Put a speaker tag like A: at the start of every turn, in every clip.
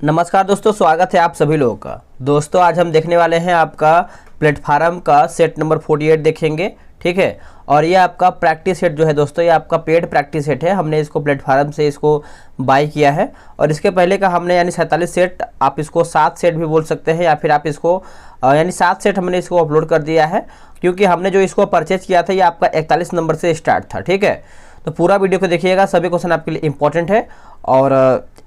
A: नमस्कार दोस्तों, स्वागत है आप सभी लोगों का। दोस्तों आज हम देखने वाले हैं आपका प्लेटफार्म का सेट नंबर 48 देखेंगे, ठीक है। और ये आपका प्रैक्टिस सेट जो है दोस्तों, ये आपका पेड प्रैक्टिस सेट है। हमने इसको प्लेटफार्म से इसको बाय किया है और इसके पहले का हमने यानी 47 सेट, आप इसको 7 सेट भी बोल सकते हैं या फिर आप इसको यानी 7 सेट हमने इसको अपलोड कर दिया है, क्योंकि हमने जो इसको परचेज किया था ये आपका 41 नंबर से स्टार्ट था, ठीक है। तो पूरा वीडियो को देखिएगा, सभी क्वेश्चन आपके लिए इंपॉर्टेंट है और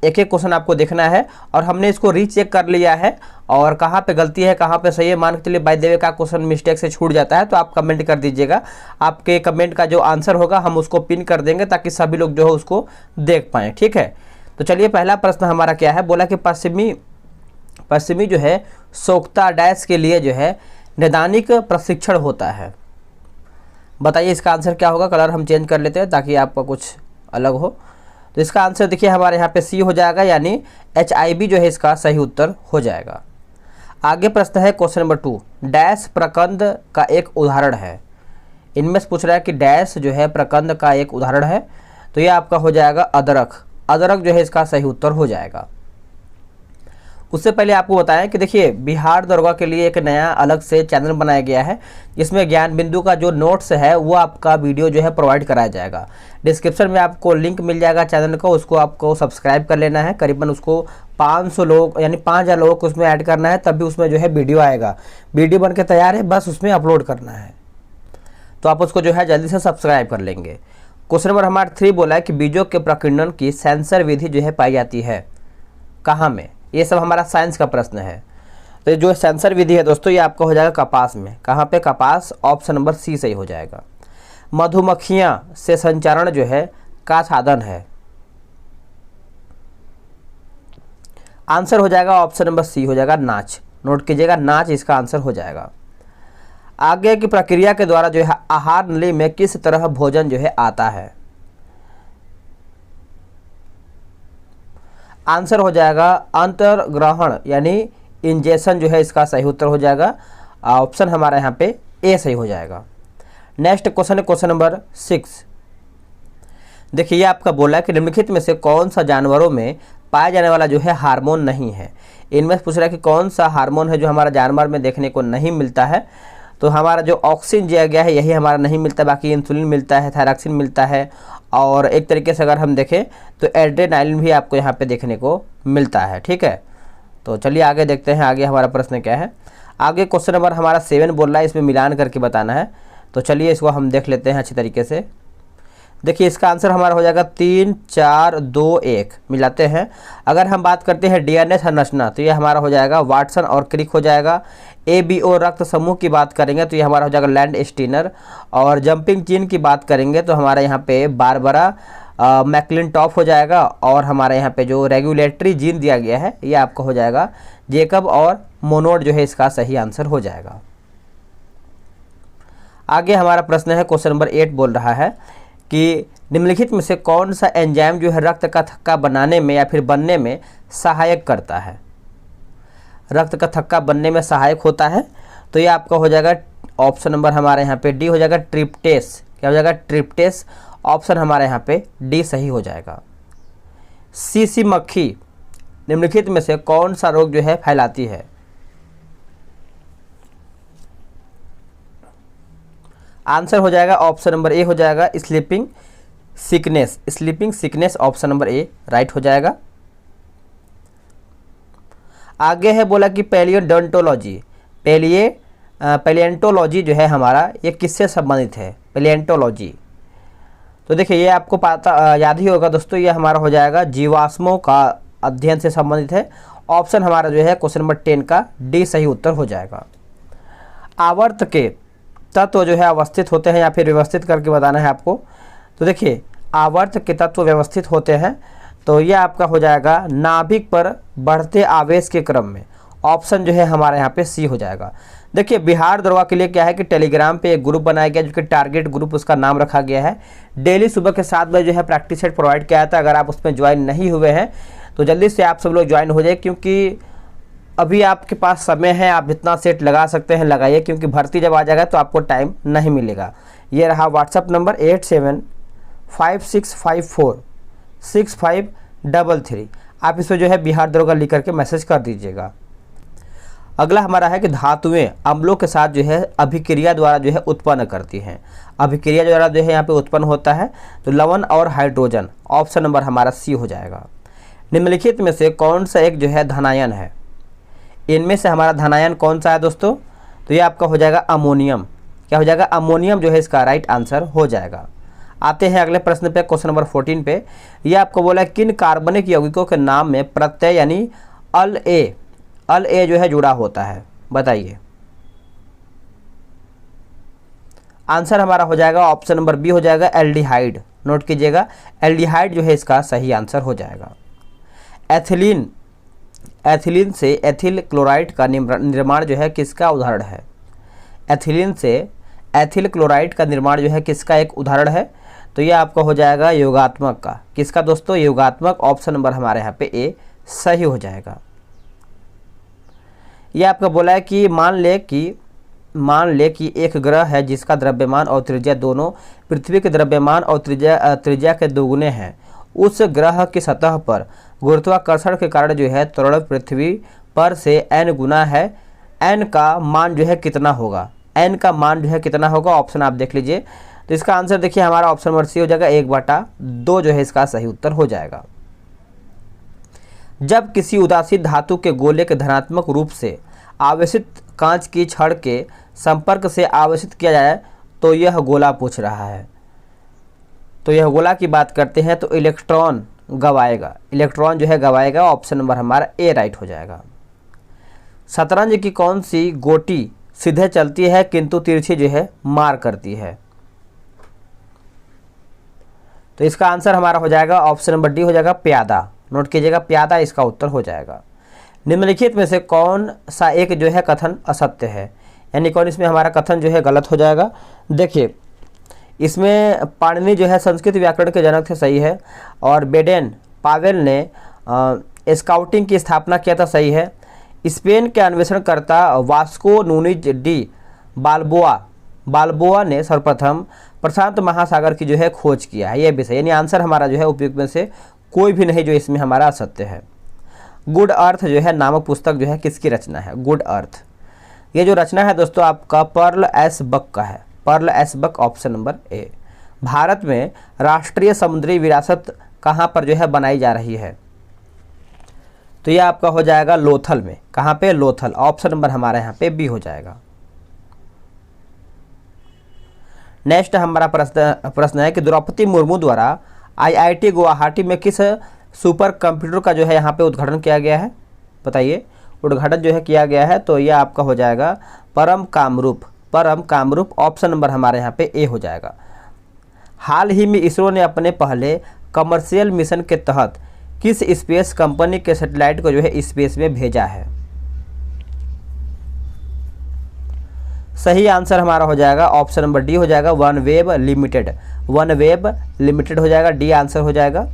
A: एक एक क्वेश्चन आपको देखना है। और हमने इसको रीचेक कर लिया है और कहाँ पे गलती है कहाँ पे सही है, मान के चलिए बाय द वे का क्वेश्चन मिस्टेक से छूट जाता है तो आप कमेंट कर दीजिएगा। आपके कमेंट का जो आंसर होगा हम उसको पिन कर देंगे ताकि सभी लोग जो है उसको देख पाएँ, ठीक है। तो चलिए पहला प्रश्न हमारा क्या है, बोला कि पश्चिमी जो है सोख्ता डैश के लिए जो है नैदानिक प्रशिक्षण होता है। बताइए इसका आंसर क्या होगा। कलर हम चेंज कर लेते हैं ताकि आपका कुछ अलग हो। तो इसका आंसर देखिए हमारे यहाँ पे सी हो जाएगा, यानी HIV जो है इसका सही उत्तर हो जाएगा। आगे प्रश्न है क्वेश्चन नंबर 2, डैश प्रकंद का एक उदाहरण है। इनमें से पूछ रहा है कि डैश जो है प्रकंद का एक उदाहरण है, तो ये आपका हो जाएगा अदरक। अदरक जो है इसका सही उत्तर हो जाएगा। उससे पहले आपको बताएं कि देखिए बिहार दरोगा के लिए एक नया अलग से चैनल बनाया गया है, जिसमें ज्ञान बिंदु का जो नोट्स है वो आपका वीडियो जो है प्रोवाइड कराया जाएगा। डिस्क्रिप्शन में आपको लिंक मिल जाएगा चैनल का, उसको आपको सब्सक्राइब कर लेना है। करीबन उसको 500 लोग यानी 5000 लोगों को उसमें ऐड करना है, तभी उसमें जो है वीडियो आएगा। वीडियो बन के तैयार है, बस उसमें अपलोड करना है, तो आप उसको जो है जल्दी से सब्सक्राइब कर लेंगे। क्वेश्चन नंबर हमारा 3 बोला है कि बीजों के प्रकीर्णन की सेंसर विधि जो है पाई जाती है कहाँ में। ये सब हमारा साइंस का प्रश्न है। तो ये जो सेंसर विधि है दोस्तों, ये आपका हो जाएगा कपास में। कहाँ पे? कपास। ऑप्शन नंबर सी सही हो जाएगा। मधुमक्खियां से संचारण जो है का साधन है, आंसर हो जाएगा ऑप्शन नंबर सी हो जाएगा नाच। नोट कीजिएगा, नाच इसका आंसर हो जाएगा। आगे की प्रक्रिया के द्वारा जो है आहार नली में किस तरह भोजन जो है आता है, आंसर हो जाएगा अंतर्ग्रहण यानी इंजेक्शन जो है इसका सही उत्तर हो जाएगा। ऑप्शन हमारा यहाँ पे ए सही हो जाएगा। नेक्स्ट क्वेश्चन है क्वेश्चन नंबर 6। देखिए ये आपका बोला है कि निम्नलिखित में से कौन सा जानवरों में पाया जाने वाला जो है हार्मोन नहीं है। इनमें पूछ रहा है कि कौन सा हार्मोन है जो हमारा जानवर में देखने को नहीं मिलता है। तो हमारा जो ऑक्सीजन दिया गया है यही हमारा नहीं मिलता, बाकी इंसुलिन मिलता है, थायरॉक्सिन मिलता है और एक तरीके से अगर हम देखें तो एड्रेनालिन भी आपको यहाँ पे देखने को मिलता है, ठीक है। तो चलिए आगे देखते हैं, आगे हमारा प्रश्न क्या है। आगे क्वेश्चन नंबर हमारा 7 बोल रहा है, इसमें मिलान करके बताना है। तो चलिए इसको हम देख लेते हैं अच्छी तरीके से। देखिए इसका आंसर हमारा हो जाएगा 3, 4, 2, 1 मिलाते हैं। अगर हम बात करते हैं DNA संरचना तो ये हमारा हो जाएगा वाटसन और क्रिक हो जाएगा। ABO रक्त समूह की बात करेंगे तो ये हमारा हो जाएगा लैंड स्टीनर। और जंपिंग चीन की बात करेंगे तो हमारा यहाँ पे बारबरा मैक्लिनटॉफ हो जाएगा। और हमारे यहाँ पे जो रेगुलेटरी जीन दिया गया है ये आपका हो जाएगा जेकब और मोनोड जो है इसका सही आंसर हो जाएगा। आगे हमारा प्रश्न है क्वेश्चन नंबर 8 बोल रहा है कि निम्नलिखित में से कौन सा एंजाइम जो है रक्त का थक्का बनाने में या फिर बनने में सहायक करता है, रक्त का थक्का बनने में सहायक होता है। तो ये आपका हो जाएगा ऑप्शन नंबर हमारे यहाँ पे डी हो जाएगा ट्रिप्टेस। क्या हो जाएगा? ट्रिप्टेस। ऑप्शन हमारे यहाँ पे डी सही हो जाएगा। सीसी मक्खी निम्नलिखित में से कौन सा रोग जो है फैलाती है, आंसर हो जाएगा ऑप्शन नंबर ए हो जाएगा sleeping sickness. Sleeping sickness option number ए राइट हो जाएगा। आगे है बोला कि पैलियोडोंटोलॉजी पैलिएंटोलॉजी जो है हमारा ये किससे संबंधित है, पैलिएंटोलॉजी। तो देखिए ये आपको पता याद ही होगा दोस्तों, ये हमारा हो जाएगा जीवाश्मों का अध्ययन से संबंधित है। ऑप्शन हमारा जो है क्वेश्चन नंबर 10 का डी सही उत्तर हो जाएगा। आवर्त के तत्व जो है अवस्थित होते हैं या फिर व्यवस्थित करके बताना है आपको। तो देखिए आवर्त के तत्व व्यवस्थित होते हैं तो ये आपका हो जाएगा नाभिक पर बढ़ते आवेश के क्रम में। ऑप्शन जो है हमारे यहाँ पे सी हो जाएगा। देखिए बिहार दरोगा के लिए क्या है कि टेलीग्राम पे एक ग्रुप बनाया गया जो कि टारगेट ग्रुप उसका नाम रखा गया है। डेली सुबह के 7 बजे जो है प्रैक्टिस सेट प्रोवाइड किया जाता है। अगर आप उसमें ज्वाइन नहीं हुए हैं तो जल्दी से आप सब लोग ज्वाइन हो जाए, क्योंकि अभी आपके पास समय है, आप जितना सेट लगा सकते हैं लगाइए, क्योंकि भर्ती जब आ जाएगा तो आपको टाइम नहीं मिलेगा। ये रहा व्हाट्सअप नंबर 8756546533। आप इसमें जो है बिहार दरोगा लिख करके मैसेज कर दीजिएगा। अगला हमारा है कि धातुएं अम्लों के साथ जो है अभिक्रिया द्वारा जो है उत्पन्न करती हैं। अभिक्रिया द्वारा जो है यहाँ पे उत्पन्न होता है तो लवण और हाइड्रोजन, ऑप्शन नंबर हमारा सी हो जाएगा। निम्नलिखित में से कौन सा एक जो है धनायन है? इनमें से हमारा धनायन कौन सा है दोस्तों? तो ये आपका हो जाएगा अमोनियम। क्या हो जाएगा? अमोनियम जो है इसका राइट आंसर हो जाएगा। आते हैं अगले प्रश्न पे, क्वेश्चन नंबर 14 पे। ये आपको बोला है किन कार्बनिक यौगिकों के नाम में प्रत्यय यानी अल ए जो है जुड़ा होता है, बताइए। आंसर हमारा हो जाएगा ऑप्शन नंबर बी हो जाएगा एल्डिहाइड। नोट कीजिएगा, एल्डिहाइड जो है इसका सही आंसर हो जाएगा। एथिलीन से एथिल क्लोराइड का निर्माण जो है किसका उदाहरण है? एथिलीन से एथिल क्लोराइड का निर्माण जो है किसका एक उदाहरण है? तो ये आपका हो जाएगा योगात्मक का। किसका दोस्तों? योगात्मक। ऑप्शन नंबर हमारे यहाँ पे ए सही हो जाएगा। ये आपका बोला है कि मान ले कि एक ग्रह है जिसका द्रव्यमान और त्रिज्या दोनों पृथ्वी के द्रव्यमान और त्रिज्या के दोगुने हैं। उस ग्रह की सतह पर गुरुत्वाकर्षण के कारण जो है त्वरण पृथ्वी पर से n गुना है। n का मान जो है कितना होगा? n का मान जो है कितना होगा? ऑप्शन आप देख लीजिए। तो इसका आंसर देखिए हमारा ऑप्शन नंबर सी हो जाएगा 1/2 जो है इसका सही उत्तर हो जाएगा। जब किसी उदासीन धातु के गोले के धनात्मक रूप से आवेशित कांच की छड़ के संपर्क से आवेशित किया जाए तो यह गोला पूछ रहा है। तो यह गोला की बात करते हैं तो इलेक्ट्रॉन गवाएगा। इलेक्ट्रॉन जो है गवाएगा। ऑप्शन नंबर हमारा ए राइट हो जाएगा। शतरंज की कौन सी गोटी सीधे चलती है किंतु तिरछी जो है मार करती है? तो इसका आंसर हमारा हो जाएगा ऑप्शन नंबर डी हो जाएगा प्यादा। नोट कीजिएगा, प्यादा इसका उत्तर हो जाएगा। निम्नलिखित में से कौन सा एक जो है कथन असत्य है, यानी कौन इसमें हमारा कथन जो है गलत हो जाएगा? देखिए, इसमें पाणिनि जो है संस्कृत व्याकरण के जनक थे, सही है। और बेडेन पावेल ने स्काउटिंग की स्थापना किया था, सही है। स्पेन के अन्वेषणकर्ता वास्को नूनिज डी बाल्बोआ ने सर्वप्रथम प्रशांत महासागर की जो है खोज किया है, यह भी सही। यानी आंसर हमारा जो है उपयुक्त में से कोई भी नहीं जो इसमें हमारा असत्य है। गुड अर्थ जो है नामक पुस्तक जो है किसकी रचना है? गुड अर्थ ये जो रचना है दोस्तों आपका पर्ल एस बक का है। Pearl S Buck, option number A. Bharat में राष्ट्रीय समुद्री विरासत कहाँ पर जो है बनाई जा रही है? तो ये आपका हो जाएगा लोथल में। कहाँ पे? लोथल। ऑप्शन नंबर हमारा यहाँ पे बी हो जाएगा। नेक्स्ट हमारा प्रश्न है कि द्रौपदी मुर्मू द्वारा IIT गुवाहाटी में किस सुपर कंप्यूटर का जो है यहाँ पे उद्घाटन किया गया है? बताइए, उद्घाटन जो है किया गया है। तो यह आपका हो जाएगा परम कामरूप। ऑप्शन नंबर हमारे यहाँ पे ए हो जाएगा। हाल ही में इसरो ने अपने पहले कमर्शियल मिशन के तहत किस स्पेस कंपनी के सैटेलाइट को जो है स्पेस में भेजा है? सही आंसर हमारा हो जाएगा ऑप्शन नंबर डी हो जाएगा वनवेव लिमिटेड हो जाएगा। डी आंसर हो जाएगा।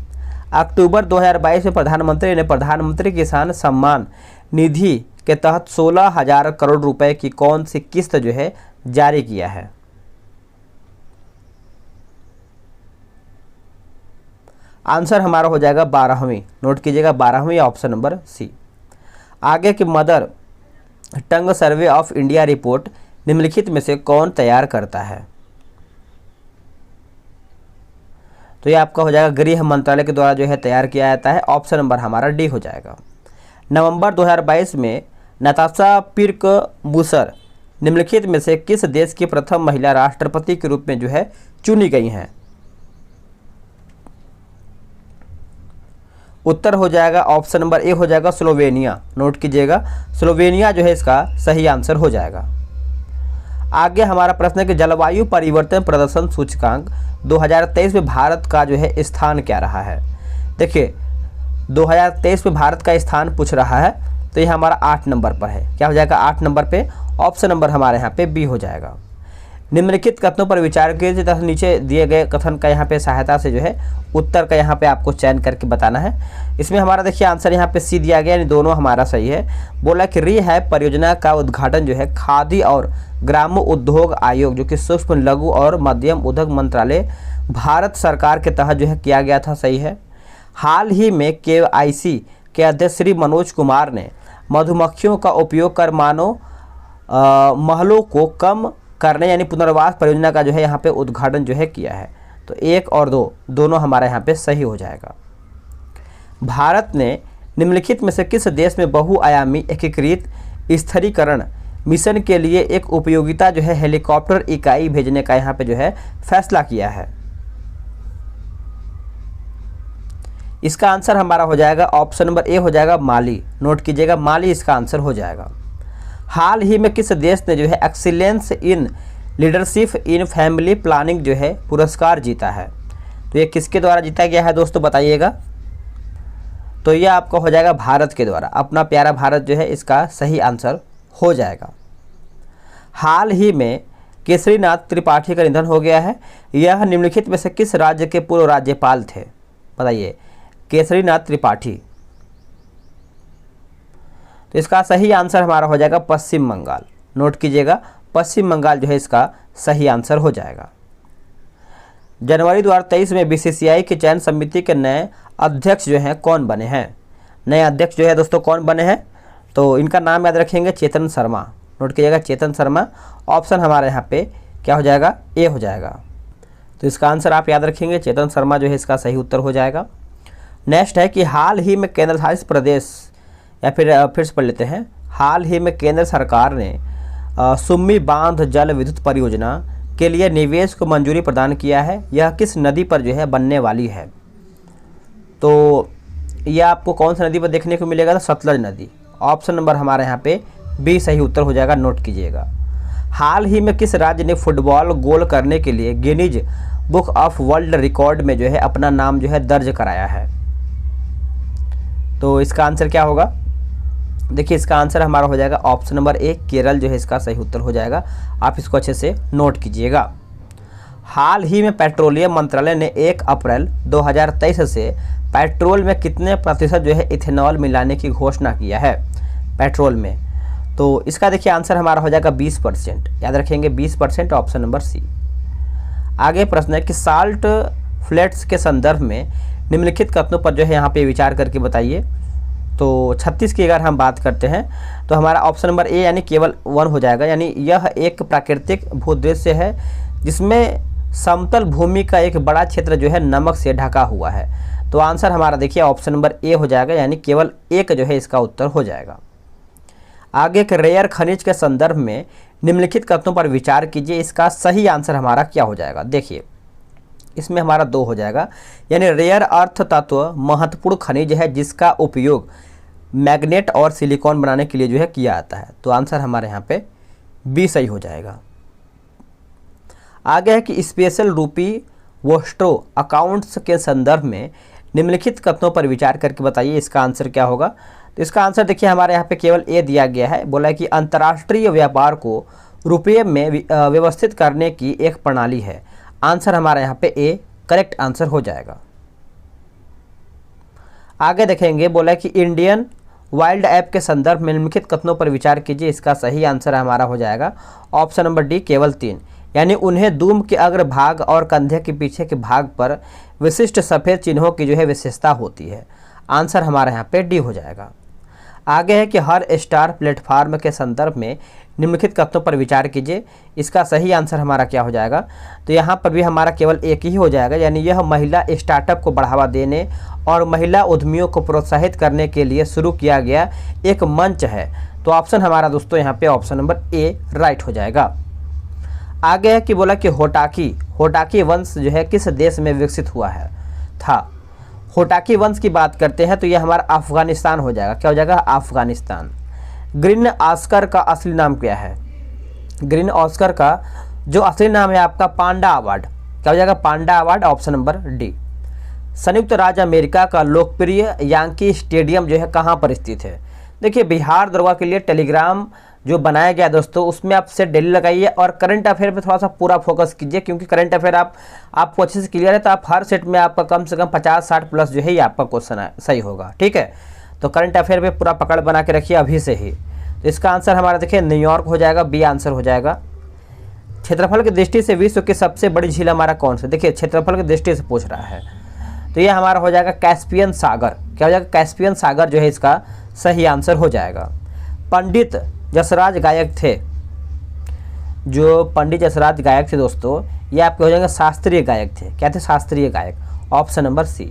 A: अक्टूबर 2022 में प्रधानमंत्री ने प्रधानमंत्री किसान सम्मान निधि के तहत 16,000 करोड़ रुपए की कौन सी किस्त जो है जारी किया है? आंसर हमारा हो जाएगा 12वीं। नोट कीजिएगा 12वीं, ऑप्शन नंबर सी। आगे की mother tongue survey of India report निम्नलिखित में से कौन तैयार करता है? तो ये आपका हो जाएगा गृह मंत्रालय के द्वारा जो है तैयार किया जाता है। ऑप्शन नंबर हमारा डी हो जाएगा। नवंबर 2022 में नताशा पिर्क बुसर निम्नलिखित में से किस देश की प्रथम महिला राष्ट्रपति के रूप में जो है चुनी गई हैं? उत्तर हो जाएगा ऑप्शन नंबर ए हो जाएगा स्लोवेनिया। नोट कीजिएगा, स्लोवेनिया जो है इसका सही आंसर हो जाएगा। आगे हमारा प्रश्न है कि जलवायु परिवर्तन प्रदर्शन सूचकांक 2023 में भारत का जो है स्थान क्या रहा है? देखिए, 2023 में भारत का स्थान पूछ रहा है तो यह हमारा 8 नंबर पर है। क्या हो जाएगा? 8 नंबर पे। ऑप्शन नंबर हमारे यहाँ पे बी हो जाएगा। निम्नलिखित कथनों पर विचार कीजिए तथा नीचे दिए गए कथन का यहाँ पे सहायता से जो है उत्तर का यहाँ पे आपको चयन करके बताना है। इसमें हमारा देखिए आंसर यहाँ पे सी दिया गया, यानी दोनों हमारा सही है। बोला कि रिहैब परियोजना का उद्घाटन जो है खादी और ग्राम्य उद्योग आयोग जो कि सूक्ष्म लघु और मध्यम उद्योग मंत्रालय भारत सरकार के तहत जो है किया गया था, सही है। हाल ही में KYC के अध्यक्ष श्री मनोज कुमार ने मधुमक्खियों का उपयोग कर मानव महलों को कम करने यानी पुनर्वास परियोजना का जो है यहाँ पे उद्घाटन जो है किया है। तो 1 और 2 दोनों हमारा यहाँ पे सही हो जाएगा। भारत ने निम्नलिखित में से किस देश में बहुआयामी एकीकृत स्थिरीकरण मिशन के लिए एक उपयोगिता जो है हेलीकॉप्टर इकाई भेजने का यहाँ पे जो है फैसला किया है? इसका आंसर हमारा हो जाएगा ऑप्शन नंबर ए हो जाएगा माली। नोट कीजिएगा, माली इसका आंसर हो जाएगा। हाल ही में किस देश ने जो है excellence in leadership in family planning जो है पुरस्कार जीता है? तो ये किसके द्वारा जीता गया है दोस्तों, बताइएगा। तो ये आपका हो जाएगा भारत के द्वारा। अपना प्यारा भारत जो है इसका सही आंसर हो जाएगा। हाल ही में केसरीनाथ त्रिपाठी का निधन हो गया है। यह निम्नलिखित में से किस राज्य के पूर्व राज्यपाल थे? बताइए, केसरीनाथ त्रिपाठी। तो इसका सही आंसर हमारा हो जाएगा पश्चिम बंगाल। नोट कीजिएगा, पश्चिम बंगाल जो है इसका सही आंसर हो जाएगा। जनवरी 2023 में बीसीसीआई की चयन समिति के नए अध्यक्ष जो हैं कौन बने हैं? नए अध्यक्ष जो है दोस्तों कौन बने हैं? तो इनका नाम याद रखेंगे, चेतन शर्मा। नोट कीजिएगा, चेतन शर्मा। ऑप्शन हमारे यहाँ पे क्या हो जाएगा? ए हो जाएगा। तो इसका आंसर आप याद रखेंगे, चेतन शर्मा जो है इसका सही उत्तर हो जाएगा। नेक्स्ट है कि हाल ही में केंद्र शासित प्रदेश, या फिर से पढ़ लेते हैं। हाल ही में केंद्र सरकार ने सुम्मी बांध जल विद्युत परियोजना के लिए निवेश को मंजूरी प्रदान किया है। यह किस नदी पर जो है बनने वाली है? तो यह आपको कौन सी नदी पर देखने को मिलेगा? तो सतलज नदी। ऑप्शन नंबर हमारे यहाँ पे बी सही उत्तर हो जाएगा। नोट कीजिएगा। हाल ही में किस राज्य ने फुटबॉल गोल करने के लिए Guinness book of world record में जो है अपना नाम जो है दर्ज कराया है? तो इसका आंसर क्या होगा? देखिए, इसका आंसर हमारा हो जाएगा ऑप्शन नंबर ए, केरल जो है इसका सही उत्तर हो जाएगा। आप इसको अच्छे से नोट कीजिएगा। हाल ही में पेट्रोलियम मंत्रालय ने 1 अप्रैल 2023 से पेट्रोल में कितने प्रतिशत जो है इथेनॉल मिलाने की घोषणा किया है पेट्रोल में? तो इसका देखिए आंसर हमारा हो जाएगा 20%। याद रखेंगे 20%, ऑप्शन नंबर सी। आगे प्रश्न है कि साल्ट फ्लैट्स के संदर्भ में निम्नलिखित कथनों पर जो है यहाँ पे विचार करके बताइए। तो 36 की अगर हम बात करते हैं तो हमारा ऑप्शन नंबर ए यानी केवल 1 हो जाएगा। यानी यह एक प्राकृतिक भूदृश्य है जिसमें समतल भूमि का एक बड़ा क्षेत्र जो है नमक से ढका हुआ है। तो आंसर हमारा देखिए ऑप्शन नंबर ए हो जाएगा, यानी केवल 1 जो है इसका उत्तर हो जाएगा। आगे के रेयर खनिज के संदर्भ में निम्नलिखित कथनों पर विचार कीजिए। इसका सही आंसर हमारा क्या हो जाएगा? देखिए, इसमें हमारा 2 हो जाएगा। यानी रेयर अर्थ तत्व महत्वपूर्ण खनिज है जिसका उपयोग मैग्नेट और सिलिकॉन बनाने के लिए जो है किया जाता है। तो आंसर हमारे यहाँ पे बी सही हो जाएगा। आगे है कि स्पेशल रूपी वोस्ट्रो अकाउंट्स के संदर्भ में निम्नलिखित कथनों पर विचार करके बताइए। इसका आंसर क्या होगा? तो इसका आंसर देखिए हमारे यहाँ पे केवल ए दिया गया है। बोला है कि अंतर्राष्ट्रीय व्यापार को रुपये में व्यवस्थित करने की एक प्रणाली है। आंसर हमारा यहाँ पे ए करेक्ट आंसर हो जाएगा। आगे देखेंगे, बोला है कि इंडियन वाइल्ड ऐप के संदर्भ में निम्नलिखित कथनों पर विचार कीजिए। इसका सही आंसर हमारा हो जाएगा ऑप्शन नंबर डी, केवल 3। यानी उन्हें दूम के अग्र भाग और कंधे के पीछे के भाग पर विशिष्ट सफ़ेद चिन्हों की जो है विशेषता होती है। आंसर हमारा यहाँ पे डी हो जाएगा। आगे है कि हर स्टार प्लेटफार्म के संदर्भ में निम्नलिखित कथनों पर विचार कीजिए। इसका सही आंसर हमारा क्या हो जाएगा? तो यहाँ पर भी हमारा केवल एक ही हो जाएगा। यानी यह महिला स्टार्टअप को बढ़ावा देने और महिला उद्यमियों को प्रोत्साहित करने के लिए शुरू किया गया एक मंच है। तो ऑप्शन हमारा दोस्तों यहाँ पे ऑप्शन नंबर ए राइट हो जाएगा। आगे है कि बोला कि होटाकी वंश जो है किस देश में विकसित हुआ है था? होटाकी वंश की बात करते हैं तो यह हमारा अफगानिस्तान हो जाएगा। क्या हो जाएगा? अफगानिस्तान। ग्रीन ऑस्कर का असली नाम क्या है? ग्रीन ऑस्कर का जो असली नाम है आपका पांडा अवार्ड। क्या हो जाएगा? पांडा अवार्ड, ऑप्शन नंबर डी। संयुक्त राज्य अमेरिका का लोकप्रिय यांकी स्टेडियम जो है कहाँ पर स्थित है? देखिए, बिहार दरोगा के लिए टेलीग्राम जो बनाया गया दोस्तों उसमें आप सेट डेली लगाइए और करंट अफेयर पे थोड़ा सा पूरा फोकस कीजिए, क्योंकि करंट अफेयर आपको अच्छे से क्लियर है तो आप हर सेट में आपका कम से कम 50-60 प्लस जो है ये आपका क्वेश्चन सही होगा। ठीक है, तो करंट अफेयर पे पूरा पकड़ बना के रखिए अभी से ही। तो इसका आंसर हमारा देखिए न्यूयॉर्क हो जाएगा, बी आंसर हो जाएगा। क्षेत्रफल की दृष्टि से विश्व की सबसे बड़ी झील हमारा कौन सा? देखिए क्षेत्रफल की दृष्टि से पूछ रहा है तो ये हमारा हो जाएगा कैस्पियन सागर। क्या हो जाएगा, कैस्पियन सागर जो है इसका सही आंसर हो जाएगा। पंडित जसराज गायक थे, जो पंडित जसराज गायक थे दोस्तों, ये आपके हो जाएंगे शास्त्रीय गायक थे। क्या थे, शास्त्रीय गायक। ऑप्शन नंबर सी।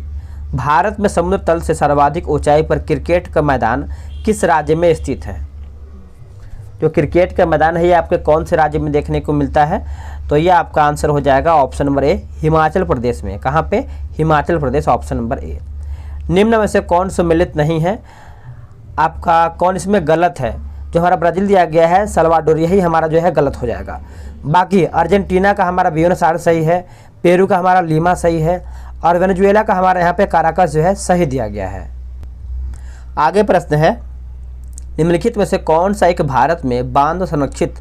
A: भारत में समुद्र तल से सर्वाधिक ऊंचाई पर क्रिकेट का मैदान किस राज्य में स्थित है? जो क्रिकेट का मैदान है ये आपके कौन से राज्य में देखने को मिलता है? तो ये आपका आंसर हो जाएगा ऑप्शन नंबर ए, हिमाचल प्रदेश में। कहाँ पे? हिमाचल प्रदेश, ऑप्शन नंबर ए। निम्न में से कौन सम्मिलित नहीं है? आपका कौन इसमें गलत है? जो हमारा ब्राज़ील दिया गया है सल्वाडोर, यही हमारा जो है गलत हो जाएगा। बाकी अर्जेंटीना का हमारा ब्यूनस आयर्स सही है, पेरू का हमारा लीमा सही है, और वेनेजुएला का हमारे यहाँ पे काराकस जो है सही दिया गया है। आगे प्रश्न है, निम्नलिखित में से कौन सा एक भारत में बांध संरक्षित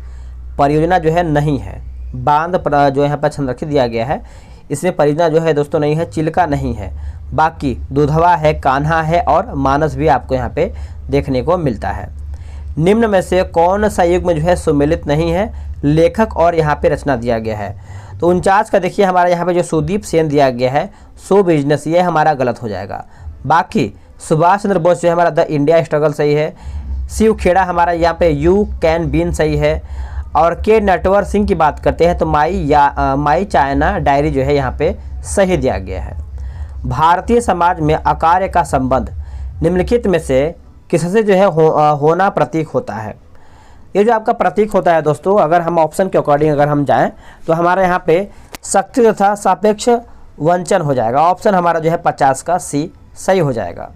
A: परियोजना जो है नहीं है? बांध जो यहाँ पर संरक्षित दिया गया है, इसमें परियोजना जो है दोस्तों नहीं है, चिल्का नहीं है, बाकी दुधवा है, कान्हा है और मानस भी आपको यहाँ पे देखने को मिलता है। निम्न में से कौन सा युग में जो है सुमेलित नहीं है? लेखक और यहाँ पे रचना दिया गया है। तो 49 का देखिए हमारा यहाँ पे जो सुदीप सेन दिया गया है शो बिजनेस, ये हमारा गलत हो जाएगा। बाकी सुभाष चंद्र बोस जो है हमारा द इंडिया स्ट्रगल सही है, शिव खेड़ा हमारा यहाँ पे यू कैन बीन सही है, और के नटवर सिंह की बात करते हैं तो माई चाइना डायरी जो है यहाँ पे सही दिया गया है। भारतीय समाज में अकार्य का संबंध निम्नलिखित में से किससे जो है होना प्रतीक होता है? ये जो आपका प्रतीक होता है दोस्तों, अगर हम ऑप्शन के अकॉर्डिंग अगर हम जाएं तो हमारे यहाँ पे शक्ति तथा सापेक्ष वंचन हो जाएगा। ऑप्शन हमारा जो है 50 का सी सही हो जाएगा।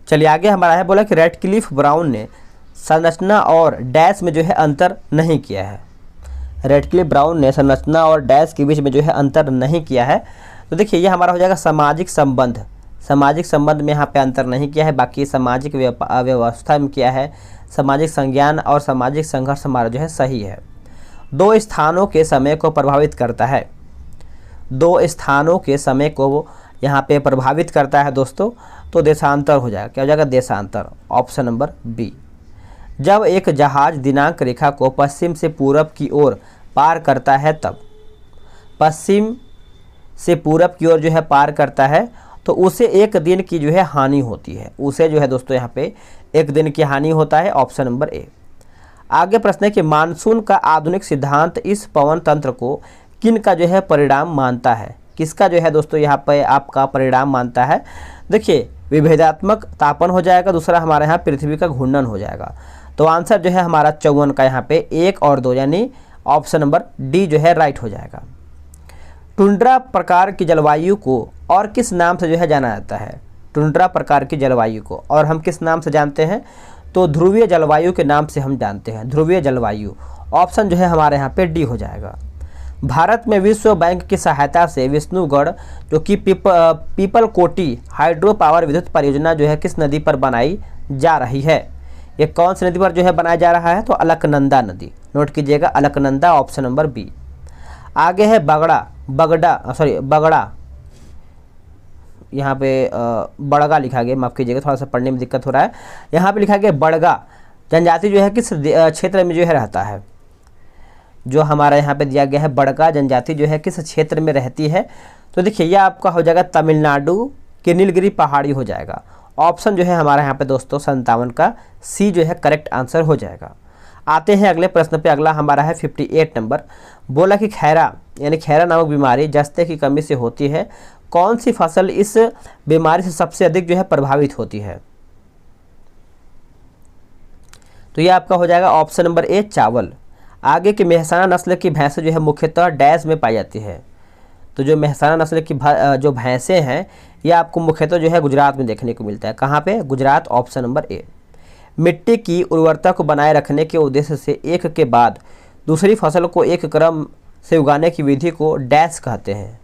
A: चलिए आगे हमारा है, बोला कि रेडक्लिफ ब्राउन ने संरचना और डैश में जो है अंतर नहीं किया है। रेडक्लिफ ब्राउन ने संरचना और डैश के बीच में जो है अंतर नहीं किया है। तो देखिए ये हमारा हो जाएगा सामाजिक संबंध। सामाजिक संबंध में यहाँ पे अंतर नहीं किया है, बाकी सामाजिक व्यवस्था में किया है। सामाजिक संज्ञान और सामाजिक संघर्ष हमारा जो है सही है। दो स्थानों के समय को प्रभावित करता है। दो स्थानों के समय को यहाँ पे प्रभावित करता है दोस्तों, तो देशांतर हो जाएगा। क्या हो जाएगा? देशांतर, ऑप्शन नंबर बी। जब एक जहाज दिनांक रेखा को पश्चिम से पूरब की ओर पार करता है, तब पश्चिम से पूरब की ओर जो है पार करता है तो उसे एक दिन की जो है हानि होती है। उसे जो है दोस्तों यहाँ पे एक दिन की हानि होता है, ऑप्शन नंबर ए। आगे प्रश्न है कि मानसून का आधुनिक सिद्धांत इस पवन तंत्र को किन का जो है परिणाम मानता है? किसका जो है दोस्तों यहाँ पे आपका परिणाम मानता है? देखिए विभेदात्मक तापन हो जाएगा, दूसरा हमारे यहाँ पृथ्वी का घूर्णन हो जाएगा। तो आंसर जो है हमारा 54 का यहाँ पे 1 और 2 यानी ऑप्शन नंबर डी जो है राइट हो जाएगा। टुंड्रा प्रकार की जलवायु को और किस नाम से जो है जाना जाता है? टुंड्रा प्रकार की जलवायु को और हम किस नाम से जानते हैं? तो ध्रुवीय जलवायु के नाम से हम जानते हैं, ध्रुवीय जलवायु। ऑप्शन जो है हमारे यहाँ पे डी हो जाएगा। भारत में विश्व बैंक की सहायता से विष्णुगढ़ जो कि पीपल कोटी हाइड्रो पावर विद्युत परियोजना जो है किस नदी पर बनाई जा रही है? ये कौन सी नदी पर जो है बनाया जा रहा है? तो अलकनंदा नदी, नोट कीजिएगा अलकनंदा, ऑप्शन नंबर बी। आगे है बगड़ा, यहाँ पे बड़गा लिखा गया, माफ़ कीजिएगा थोड़ा सा पढ़ने में दिक्कत हो रहा है। यहाँ पे लिखा गया बड़गा जनजाति जो है किस क्षेत्र में जो है रहता है? जो हमारा यहाँ पे दिया गया है बड़गा जनजाति जो है किस क्षेत्र में रहती है? तो देखिए यह आपका हो जाएगा तमिलनाडु के नीलगिरी पहाड़ी हो जाएगा। ऑप्शन जो है हमारे यहाँ पे दोस्तों 57 का सी जो है करेक्ट आंसर हो जाएगा। आते हैं अगले प्रश्न पे। अगला हमारा है 58 नंबर। बोला कि खैरा यानी खैरा नामक बीमारी जस्ते की कमी से होती है। कौन सी फसल इस बीमारी से सबसे अधिक जो है प्रभावित होती है? तो ये आपका हो जाएगा ऑप्शन नंबर ए चावल। आगे की मेहसाना नस्ल की भैंसें जो है मुख्यतः डैश में पाई जाती है। तो जो मेहसाना नस्ल की जो भैंसें हैं ये आपको मुख्यतः जो है गुजरात में देखने को मिलता है। कहाँ पे? गुजरात, ऑप्शन नंबर ए। मिट्टी की उर्वरता को बनाए रखने के उद्देश्य से एक के बाद दूसरी फसल को एक क्रम से उगाने की विधि को डैश कहते हैं।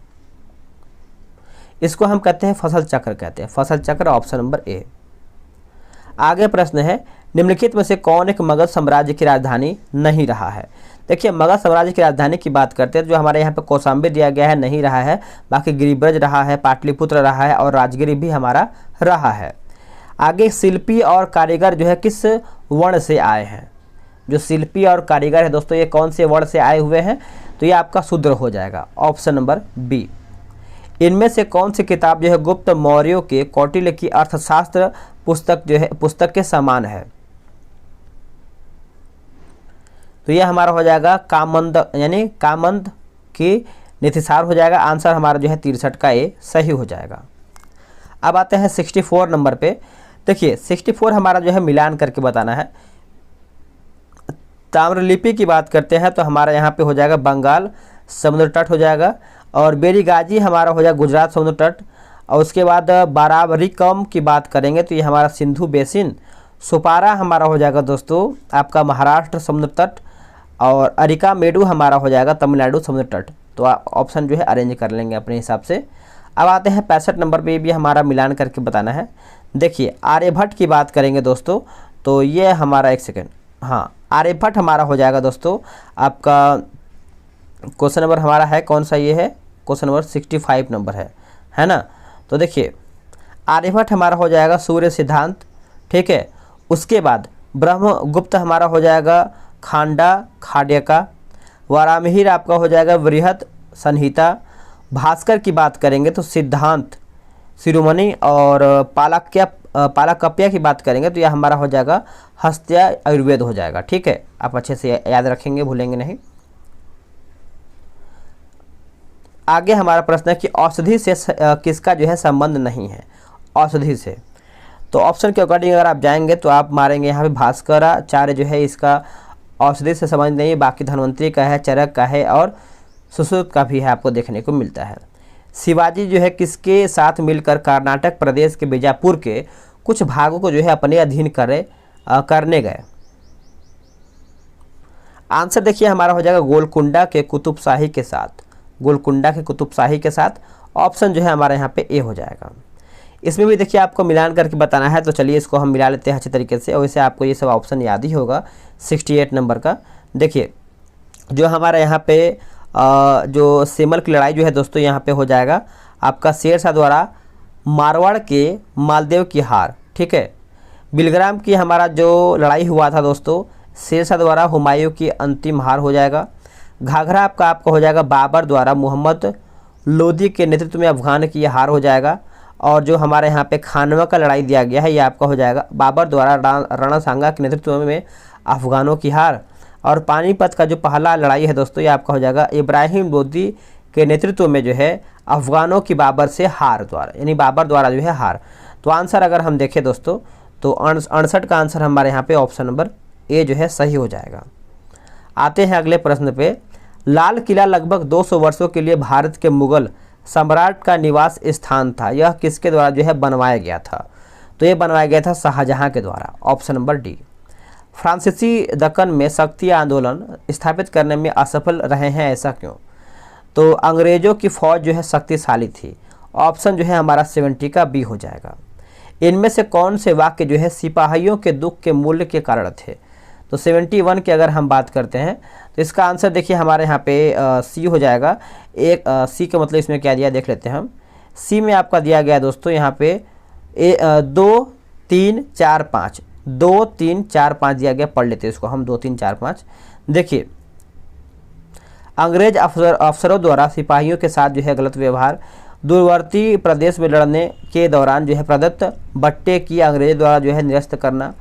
A: इसको हम कहते हैं फसल चक्र कहते हैं, फसल चक्र, ऑप्शन नंबर ए। आगे प्रश्न है, निम्नलिखित में से कौन एक मगध साम्राज्य की राजधानी नहीं रहा है? देखिए मगध साम्राज्य की राजधानी की बात करते हैं जो हमारे यहाँ पे कौशाम्बी दिया गया है, नहीं रहा है। बाकी गिरिब्रज रहा है, पाटलिपुत्र रहा है और राजगिरी भी हमारा रहा है। आगे शिल्पी और कारीगर जो है किस वर्ण से आए हैं? जो शिल्पी और कारीगर है दोस्तों ये कौन से वर्ण से आए हुए हैं? तो ये आपका शूद्र हो जाएगा, ऑप्शन नंबर बी। इनमें से कौन सी किताब जो है गुप्त मौर्यों के कौटिल्य की अर्थशास्त्र पुस्तक के समान है? तो यह हमारा हो जाएगा कामंद, यानी कामंद की नीतिसार हो जाएगा। आंसर हमारा जो है 63 का ए सही हो जाएगा। अब आते हैं 64 नंबर पे। देखिए 64 हमारा जो है मिलान करके बताना है। ताम्रलिपि की बात करते हैं तो हमारा यहाँ पे हो जाएगा बंगाल समुद्र तट हो जाएगा, और बेरीगाजी हमारा हो जाएगा गुजरात समुद्र तट, और उसके बाद बाराबरिकम की बात करेंगे तो ये हमारा सिंधु बेसिन। सुपारा हमारा हो जाएगा दोस्तों आपका महाराष्ट्र समुद्र तट, और अरिका मेडू हमारा हो जाएगा तमिलनाडु समुद्र तट। तो ऑप्शन जो है अरेंज कर लेंगे अपने हिसाब से। अब आते हैं 65 नंबर पे, भी हमारा मिलान करके बताना है। देखिए आर्यभट्ट की बात करेंगे दोस्तों तो ये हमारा, एक सेकेंड, हाँ आर्यभट्ट हमारा हो जाएगा दोस्तों आपका क्वेश्चन नंबर हमारा है कौन सा, ये है क्वेश्चन नंबर 65 नंबर है ना। तो देखिए आर्यभट्ट हमारा हो जाएगा सूर्य सिद्धांत, ठीक है। उसके बाद ब्रह्मगुप्त हमारा हो जाएगा खांडा का, वारामिहिर आपका हो जाएगा वृहत संहिता। भास्कर की बात करेंगे तो सिद्धांत शिरोमणि, और पालाकप्या की बात करेंगे तो यह हमारा हो जाएगा हस्त्या आयुर्वेद हो जाएगा, ठीक है। आप अच्छे से याद रखेंगे, भूलेंगे नहीं। आगे हमारा प्रश्न है कि औषधि से किसका जो है संबंध नहीं है, औषधि से। तो ऑप्शन के अकॉर्डिंग अगर आप जाएंगे तो आप मारेंगे यहाँ पे भास्कराचार्य जो है इसका औषधि से संबंध नहीं है, बाकी धन्वंतरी का है, चरक का है, और सुश्रुत का भी है, आपको देखने को मिलता है। शिवाजी जो है किसके साथ मिलकर कर्नाटक प्रदेश के बीजापुर के कुछ भागों को जो है अपने अधीन करने गए? आंसर देखिए हमारा हो जाएगा गोलकुंडा के कुतुब शाही के साथ, गोलकुंडा के कुतुब शाही के साथ। ऑप्शन जो है हमारा यहाँ पे ए हो जाएगा। इसमें भी देखिए आपको मिलान करके बताना है, तो चलिए इसको हम मिला लेते हैं अच्छे तरीके से, और वैसे आपको ये सब ऑप्शन याद ही होगा 68 नंबर का। देखिए जो हमारा यहाँ पे जो सिमल की लड़ाई जो है दोस्तों यहाँ पे हो जाएगा आपका शेरशाह द्वारा मारवाड़ के मालदेव की हार, ठीक है। बिलग्राम की हमारा जो लड़ाई हुआ था दोस्तों शेरशाह द्वारा हुमायूं की अंतिम हार हो जाएगा। घाघरा आपका हो जाएगा बाबर द्वारा मोहम्मद लोदी के नेतृत्व में अफगान की हार हो जाएगा। और जो हमारे यहाँ पे खानवा का लड़ाई दिया गया है ये आपका हो जाएगा बाबर द्वारा राणा सांगा के नेतृत्व में अफगानों की हार। और पानीपत का जो पहला लड़ाई है दोस्तों ये आपका हो जाएगा इब्राहिम लोदी के नेतृत्व में जो है अफगानों की बाबर से हार द्वारा, यानी बाबर द्वारा जो है हार। तो आंसर अगर हम देखें दोस्तों तो 68 का आंसर हमारे यहाँ पे ऑप्शन नंबर ए जो है सही हो जाएगा। आते हैं अगले प्रश्न पे। लाल किला लगभग 200 वर्षों के लिए भारत के मुगल सम्राट का निवास स्थान था, यह किसके द्वारा जो है बनवाया गया था? तो ये बनवाया गया था शाहजहां के द्वारा, ऑप्शन नंबर डी। फ्रांसीसी दक्कन में शक्ति आंदोलन स्थापित करने में असफल रहे हैं, ऐसा क्यों? तो अंग्रेजों की फौज जो है शक्तिशाली थी, ऑप्शन जो है हमारा 70 का बी हो जाएगा। इनमें से कौन से वाक्य जो है सिपाहियों के दुख के मूल्य के कारण थे? तो 71 की अगर हम बात करते हैं तो इसका आंसर देखिए हमारे यहाँ पे सी हो जाएगा। एक सी का मतलब इसमें क्या दिया देख लेते हैं हम। सी में आपका दिया गया दोस्तों यहाँ पे 2 3 4 5 2 3 4 5 दिया गया, पढ़ लेते हैं इसको हम 2 3 4 5। देखिए अंग्रेज अफसरों द्वारा सिपाहियों के साथ जो है गलत व्यवहार, दूरवर्ती प्रदेश में लड़ने के दौरान जो है प्रदत्त बट्टे की अंग्रेज द्वारा जो है निरस्त करना,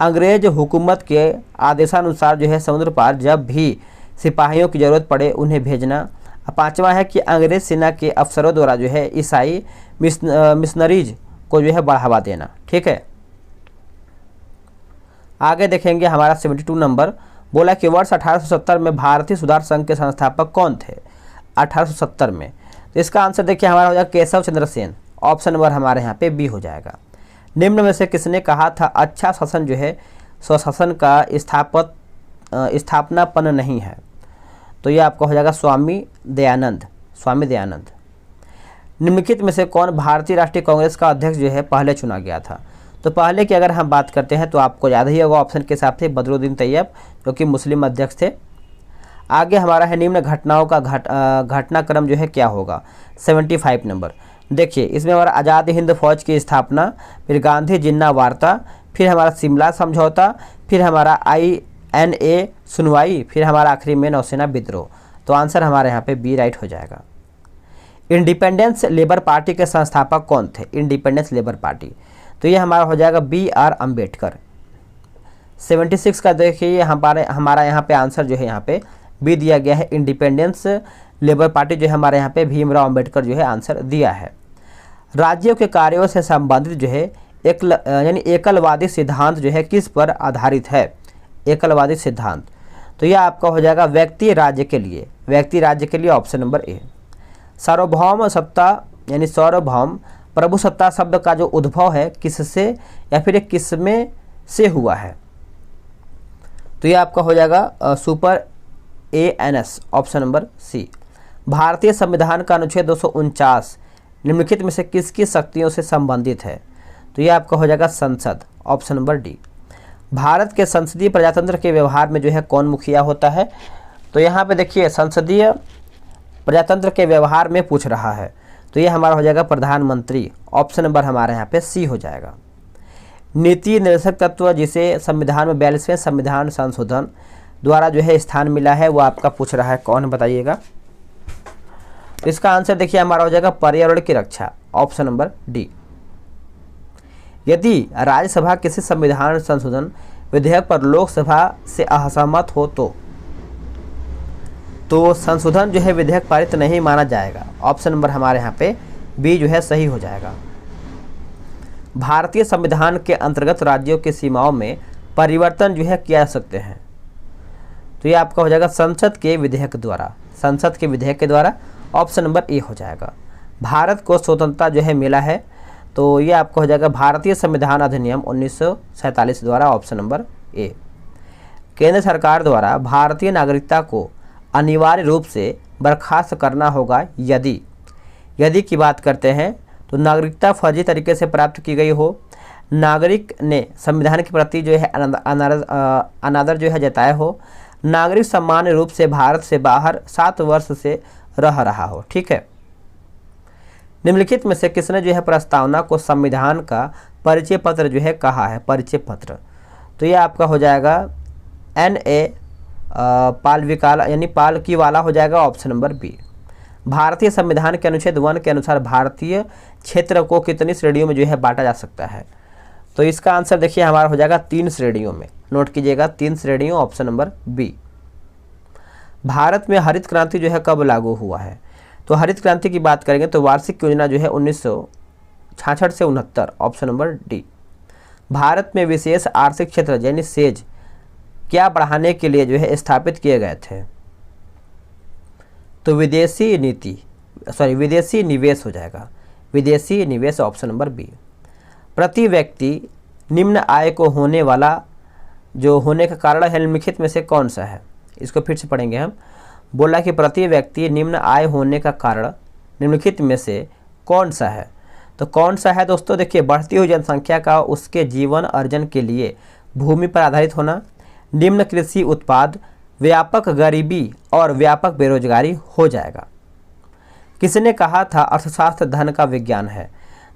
A: अंग्रेज हुकूमत के आदेशानुसार जो है समुद्र पार जब भी सिपाहियों की ज़रूरत पड़े उन्हें भेजना। पांचवा है कि अंग्रेज सेना के अफसरों द्वारा जो है ईसाई मिशनरीज को जो है बढ़ावा देना, ठीक है। आगे देखेंगे हमारा 72 नंबर, बोला कि वर्ष 1870 में भारतीय सुधार संघ के संस्थापक कौन थे? 1870 में, तो इसका आंसर देखिए हमारा हो जाएगा केशव चंद्र सेन, ऑप्शन नंबर हमारे यहाँ पे बी हो जाएगा। निम्न में से किसने कहा था अच्छा शासन जो है स्वशासन का स्थापनापन नहीं है? तो ये आपका हो जाएगा स्वामी दयानंद। निम्नलिखित में से कौन भारतीय राष्ट्रीय कांग्रेस का अध्यक्ष जो है पहले चुना गया था? तो पहले की अगर हम बात करते हैं तो आपको याद ही होगा ऑप्शन के हिसाब से बदरुद्दीन तैयब जो कि मुस्लिम अध्यक्ष थे। आगे हमारा है निम्न घटनाओं का घटनाक्रम जो है क्या होगा? 75 नंबर। देखिए इसमें हमारा आज़ाद हिंद फौज की स्थापना, फिर गांधी जिन्ना वार्ता, फिर हमारा शिमला समझौता, फिर हमारा INA सुनवाई, फिर हमारा आखिरी में नौसेना विद्रोह। तो आंसर हमारे यहाँ पे बी राइट हो जाएगा। इंडिपेंडेंस लेबर पार्टी के संस्थापक कौन थे? इंडिपेंडेंस लेबर पार्टी, तो ये हमारा हो जाएगा BR अम्बेडकर। 76 का देखिए हमारा यहाँ पे आंसर जो है यहाँ पे बी दिया गया है, इंडिपेंडेंस लेबर पार्टी जो है हमारे यहाँ पे भीमराव अम्बेडकर जो है आंसर दिया है। राज्यों के कार्यों से संबंधित जो है यानी एकलवादी सिद्धांत जो है किस पर आधारित है? एकलवादी सिद्धांत, तो यह आपका हो जाएगा व्यक्ति राज्य के लिए, व्यक्ति राज्य के लिए ऑप्शन नंबर ए। सार्वभौम सत्ता यानी सार्वभौम प्रभुसत्ता शब्द का जो उद्भव है किससे या फिर किसमें से हुआ है? तो यह आपका हो जाएगा super ANS option number C. भारतीय संविधान का अनुच्छेद 249 निम्नलिखित में से किसकी शक्तियों से संबंधित है? तो यह आपका हो जाएगा संसद ऑप्शन नंबर डी। भारत के संसदीय प्रजातंत्र के व्यवहार में जो है कौन मुखिया होता है? तो यहाँ पे देखिए संसदीय प्रजातंत्र के व्यवहार में पूछ रहा है, तो ये हमारा हो जाएगा प्रधानमंत्री, ऑप्शन नंबर हमारे यहाँ पे सी हो जाएगा। नीति निर्देशक तत्व जिसे संविधान में 42वें संविधान संशोधन द्वारा जो है स्थान मिला है वो आपका पूछ रहा है, कौन बताइएगा? इसका आंसर देखिए हमारा हो जाएगा पर्यावरण की रक्षा, ऑप्शन नंबर डी। यदि राज्यसभा किसी संविधान संशोधन विधेयक पर लोकसभा से असहमत हो तो संशोधन जो है विधेयक पारित नहीं माना जाएगा, ऑप्शन नंबर हमारे यहाँ पे बी जो है सही हो जाएगा। भारतीय संविधान के अंतर्गत राज्यों की सीमाओं में परिवर्तन जो है किया जा सकते हैं, तो ये आपका हो जाएगा संसद के विधेयक द्वारा, संसद के विधेयक के द्वारा, ऑप्शन नंबर ए हो जाएगा। भारत को स्वतंत्रता जो है मिला है, तो ये आपका हो जाएगा भारतीय संविधान अधिनियम 1947 द्वारा, ऑप्शन नंबर ए। केंद्र सरकार द्वारा भारतीय नागरिकता को अनिवार्य रूप से बर्खास्त करना होगा यदि की बात करते हैं तो नागरिकता फर्जी तरीके से प्राप्त की गई हो, नागरिक ने संविधान के प्रति जो है अनादर जो है जताया हो, नागरिक सामान्य रूप से भारत से बाहर 7 वर्ष से रह रहा हो। ठीक है, निम्नलिखित में से किसने जो है प्रस्तावना को संविधान का परिचय पत्र जो है कहा है? परिचय पत्र, तो यह आपका हो जाएगा NA पालविकाला यानी पालकीवाला हो जाएगा, ऑप्शन नंबर बी। भारतीय संविधान के अनुच्छेद 1 के अनुसार भारतीय क्षेत्र को कितनी श्रेणियों में जो है बांटा जा सकता है? तो इसका आंसर देखिए हमारा हो जाएगा 3 श्रेणियों में, नोट कीजिएगा 3 श्रेणियों, ऑप्शन नंबर बी। भारत में हरित क्रांति जो है कब लागू हुआ है? तो हरित क्रांति की बात करेंगे तो वार्षिक योजना जो है 1966 से 69, ऑप्शन नंबर डी। भारत में विशेष आर्थिक क्षेत्र यानी सेज क्या बढ़ाने के लिए जो है स्थापित किए गए थे? तो विदेशी निवेश हो जाएगा, विदेशी निवेश, ऑप्शन नंबर बी। प्रति व्यक्ति निम्न आय को होने वाला जो होने का कारण है निम्नलिखित में से कौन सा है? इसको फिर से पढ़ेंगे हम। बोला कि प्रति व्यक्ति निम्न आय होने का कारण निम्नलिखित में से कौन सा है? तो कौन सा है दोस्तों? देखिए बढ़ती हुई जनसंख्या का उसके जीवन अर्जन के लिए भूमि पर आधारित होना, निम्न कृषि उत्पाद, व्यापक गरीबी और व्यापक बेरोजगारी हो जाएगा। किसने कहा था अर्थशास्त्र धन का विज्ञान है?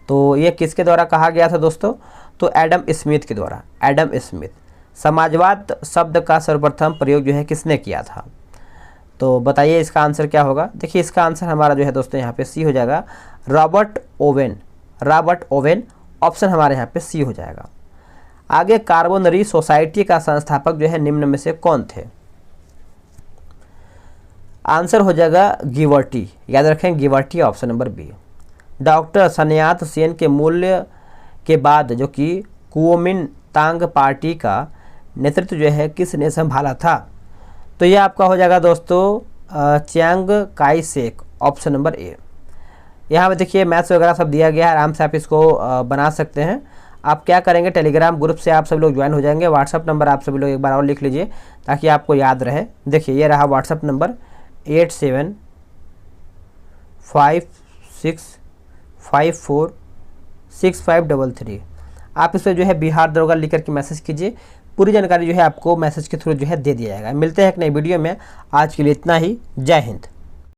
A: तो ये किसके द्वारा कहा गया था दोस्तों? तो एडम स्मिथ के द्वारा, एडम स्मिथ। समाजवाद शब्द का सर्वप्रथम प्रयोग जो है किसने किया था? तो बताइए इसका आंसर क्या होगा? देखिए इसका आंसर हमारा जो है दोस्तों यहाँ पे सी हो जाएगा, रॉबर्ट ओवेन, ऑप्शन हमारे यहाँ पे सी हो जाएगा। आगे कार्बोनरी सोसाइटी का संस्थापक जो है निम्न में से कौन थे? आंसर हो जाएगा गिवर्टी, याद रखें गिवर्टी, option number B. Doctor Sun Yat Sen के मूल्य के बाद जो कि कुओमिंतांग पार्टी का नेतृत्व जो है किसने संभाला था? तो ये आपका हो जाएगा दोस्तों Chiang Kai Shek, option number ए। यहाँ पे देखिए मैथ्स वगैरह सब दिया गया है, आराम से आप इसको बना सकते हैं। आप क्या करेंगे, टेलीग्राम ग्रुप से आप सब लोग ज्वाइन हो जाएंगे। व्हाट्सअप नंबर आप सभी लोग एक बार और लिख लीजिए ताकि आपको याद रहे। देखिए ये रहा व्हाट्सअप नंबर 8756546533। आप इस पर जो है बिहार दरोगा लिख करके मैसेज कीजिए, पूरी जानकारी जो है आपको मैसेज के थ्रू जो है दे दिया जाएगा। मिलते हैं एक नई वीडियो में, आज के लिए इतना ही। जय हिंद।